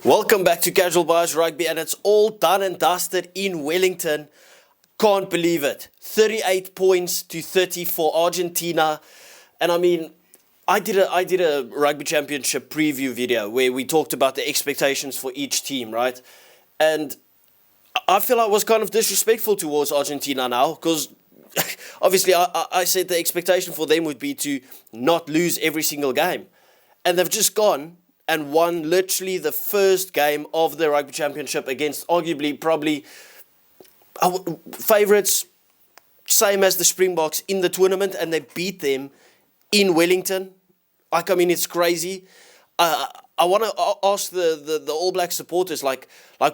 Welcome back to CasualBiasRugby, and it's all done and dusted in Wellington. Can't believe it. 38 points to 30 for Argentina. And I mean, I did a rugby championship preview video where we talked about the expectations for each team, right? And I feel I was kind of disrespectful towards Argentina now, because obviously I said the expectation for them would be to not lose every single game. And they've just gone and won literally the first game of the rugby championship against arguably probably favourites, same as the Springboks in the tournament, and they beat them in Wellington. Like, I mean, it's crazy. I want to ask the All Blacks supporters, like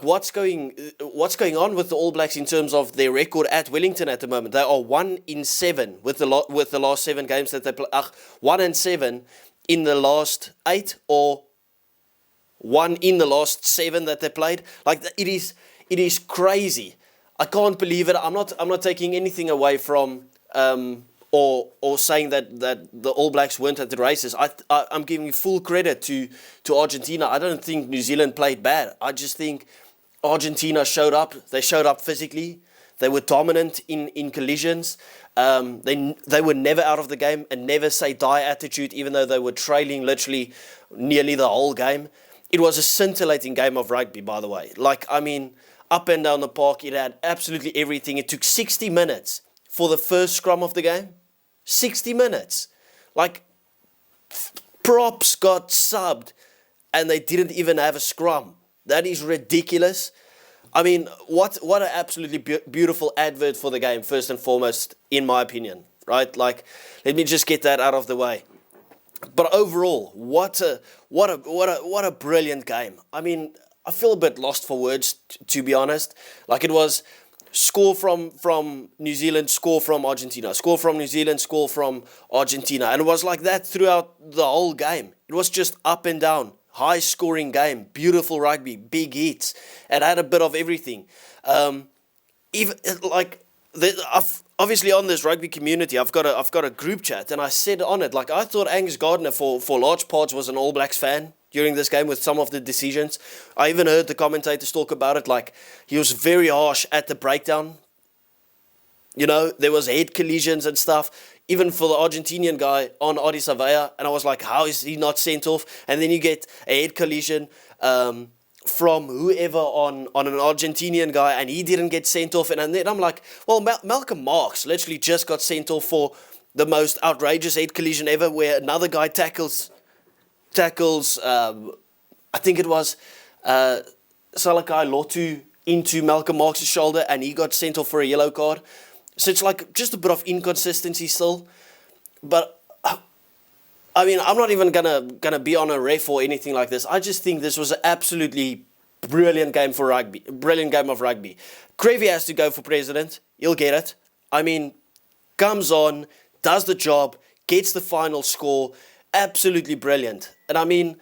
what's going on with the All Blacks in terms of their record at Wellington at the moment. They are 1-7 with the last 7 games that they play. 1-7 in the last 8, or 1 in the last 7 that they played. Like, it is crazy. I can't believe it. I'm not taking anything away from or saying that the All Blacks weren't at the races. I'm giving full credit to Argentina. I don't think New Zealand played bad. I just think Argentina showed up. They showed up physically. They were dominant in collisions. They were never out of the game, and never say die attitude, even though they were trailing literally nearly the whole game. It was a scintillating game of rugby, by the way. Like, I mean, up and down the park, it had absolutely everything. It took 60 minutes for the first scrum of the game. 60 minutes. Like, props got subbed and they didn't even have a scrum. That is ridiculous. I mean, what an absolutely beautiful advert for the game, first and foremost, in my opinion, right? Like, let me just get that out of the way. But overall, what a brilliant game. I mean, I feel a bit lost for words, to be honest. Like, it was score from New Zealand, score from Argentina, score from New Zealand, score from Argentina. And it was like that throughout the whole game. It was just up and down, high-scoring game, beautiful rugby, big hits. It had a bit of everything. Even like, obviously on this rugby community, I've got a group chat, and I said on it, like, I thought Angus Gardner for large parts was an All Blacks fan during this game with some of the decisions. I even heard the commentators talk about it, like, he was very harsh at the breakdown. You know, there was head collisions and stuff, even for the Argentinian guy on Adi Savea, and I was like, how is he not sent off? And then you get a head collision from whoever on an Argentinian guy, and he didn't get sent off. And then I'm like, well, Malcolm Marx literally just got sent off for the most outrageous head collision ever, where another guy tackles I think it was Salakai Lotu into Malcolm Marx's shoulder, and he got sent off for a yellow card. So it's like just a bit of inconsistency still. But I mean, I'm not even gonna be on a ref or anything like this. I just think this was an absolutely brilliant game for rugby. Brilliant game of rugby. Crevy has to go for president. He'll get it. I mean, comes on, does the job, gets the final score. Absolutely brilliant. And I mean,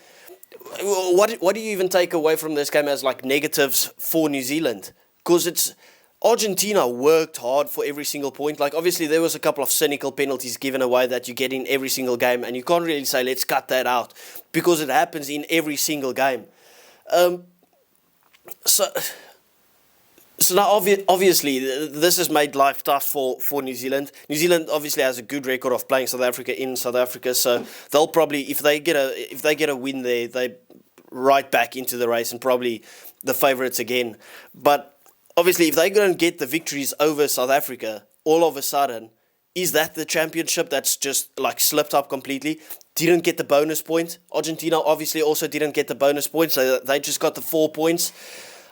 what do you even take away from this game as like negatives for New Zealand? Because it's Argentina worked hard for every single point. Like, obviously there was a couple of cynical penalties given away that you get in every single game, and you can't really say let's cut that out, because it happens in every single game. So now, obviously, this has made life tough for New Zealand. New Zealand obviously has a good record of playing South Africa in South Africa, so they'll probably, if they get a win there, they right back into the race and probably the favourites again. But obviously, if they don't get the victories over South Africa, all of a sudden, is that the championship that's just like slipped up completely? Didn't get the bonus point. Argentina obviously also didn't get the bonus point, so they just got the 4 points.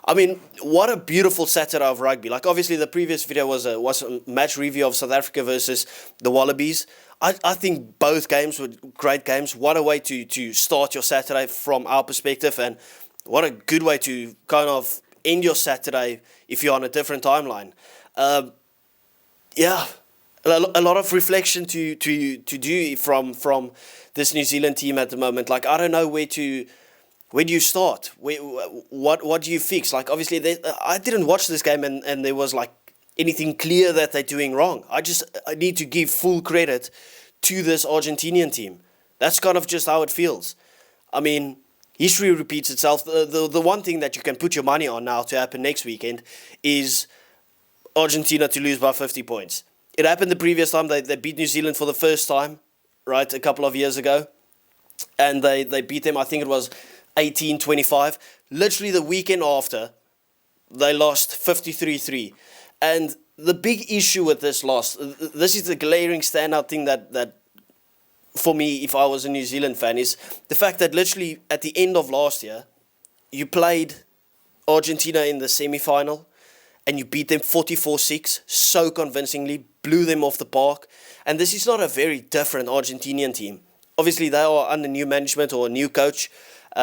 I mean, what a beautiful Saturday of rugby. Like, obviously, the previous video was a match review of South Africa versus the Wallabies. I think both games were great games. What a way to start your Saturday from our perspective, and what a good way to kind of end your Saturday if you're on a different timeline. Yeah, a lot of reflection to do from this New Zealand team at the moment. Like, I don't know where do you start? What do you fix? Like, obviously, I didn't watch this game, and there was like anything clear that they're doing wrong. I need to give full credit to this Argentinian team. That's kind of just how it feels. I mean, history repeats itself. The one thing that you can put your money on now to happen next weekend is Argentina to lose by 50 points. It happened the previous time. They beat New Zealand for the first time, right, a couple of years ago. And they beat them, I think it was 18-25. Literally the weekend after, they lost 53-3. And the big issue with this loss, this is the glaring standout thing that for me, if I was a New Zealand fan, is the fact that literally at the end of last year, you played Argentina in the semi-final and you beat them 44-6 so convincingly, blew them off the park. And this is not a very different Argentinian team. Obviously, they are under new management or a new coach,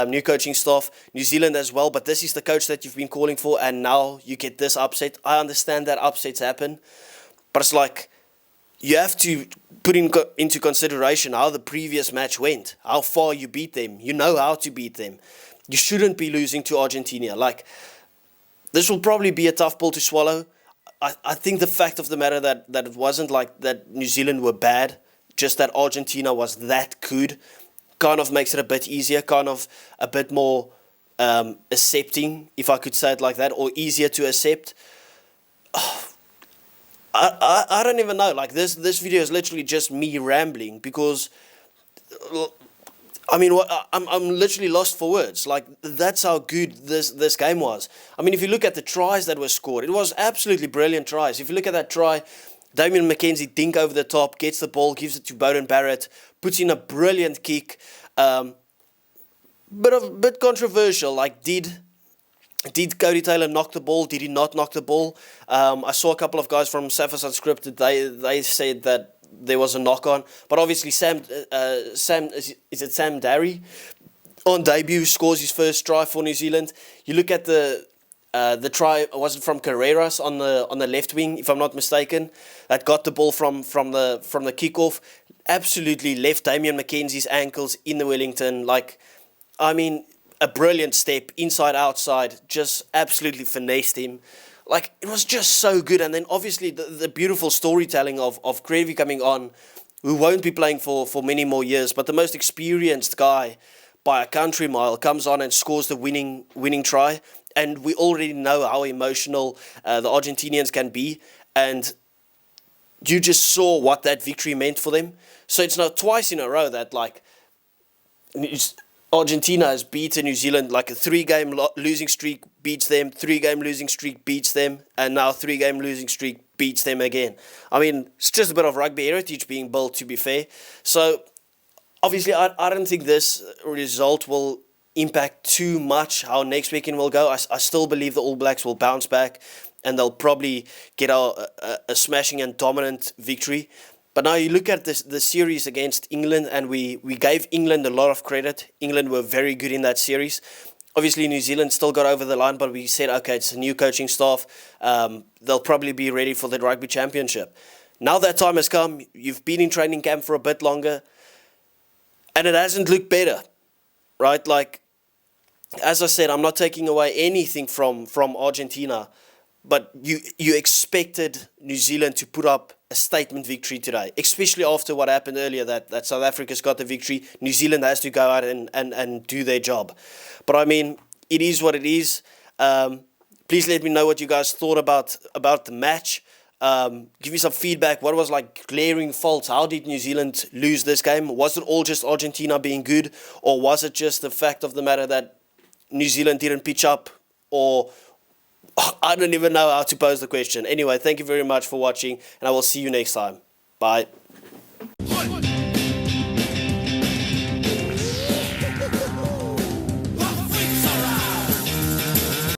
new coaching staff, New Zealand as well, but this is the coach that you've been calling for, and now you get this upset. I understand that upsets happen, but it's like you have to put into consideration how the previous match went, how far you beat them. You know how to beat them. You shouldn't be losing to Argentina. Like, this will probably be a tough pill to swallow. I think the fact of the matter that it wasn't like that New Zealand were bad, just that Argentina was that good, kind of makes it a bit easier, kind of a bit more accepting, if I could say it like that, or easier to accept. I don't even know. Like, this video is literally just me rambling because, I mean, I'm literally lost for words. Like, that's how good this game was. I mean, if you look at the tries that were scored, it was absolutely brilliant tries. If you look at that try, Damian McKenzie dink over the top, gets the ball, gives it to Bowden Barrett, puts in a brilliant kick. Bit controversial. Like, did Cody Taylor knock the ball? Did he not knock the ball? I saw a couple of guys from Safas Unscripted. They said that there was a knock on, but obviously Sam Darry on debut scores his first try for New Zealand. You look at the try, was it from Carreras on the left wing, if I'm not mistaken, that got the ball from the kickoff. Absolutely left Damian McKenzie's ankles in the Wellington. Like, I mean, a brilliant step, inside, outside, just absolutely finessed him. Like, it was just so good. And then obviously the beautiful storytelling of Creevy coming on, who won't be playing for many more years, but the most experienced guy by a country mile comes on and scores the winning try. And we already know how emotional the Argentinians can be. And you just saw what that victory meant for them. So it's now twice in a row that, like, Argentina has beaten New Zealand. Like, a 3-game losing streak beats them, 3-game losing streak beats them, and now 3-game losing streak beats them again. I mean, it's just a bit of rugby heritage being built, to be fair. So, obviously, I don't think this result will impact too much how next weekend will go. I still believe the All Blacks will bounce back, and they'll probably get a smashing and dominant victory. But now you look at the series against England, and we gave England a lot of credit. England were very good in that series. Obviously, New Zealand still got over the line, but we said, okay, it's a new coaching staff. They'll probably be ready for the Rugby Championship. Now that time has come. You've been in training camp for a bit longer, and it hasn't looked better, right? Like, as I said, I'm not taking away anything from Argentina, but you expected New Zealand to put up a statement victory today, especially after what happened earlier, that South Africa's got the victory. New Zealand has to go out and do their job. But I mean, it is what it is. Please let me know what you guys thought about the match. Give me some feedback. What was like glaring faults? How did New Zealand lose this game? Was it all just Argentina being good, or was it just the fact of the matter that New Zealand didn't pitch up? Or I don't even know how to pose the question. Anyway, thank you very much for watching, and I will see you next time. Bye.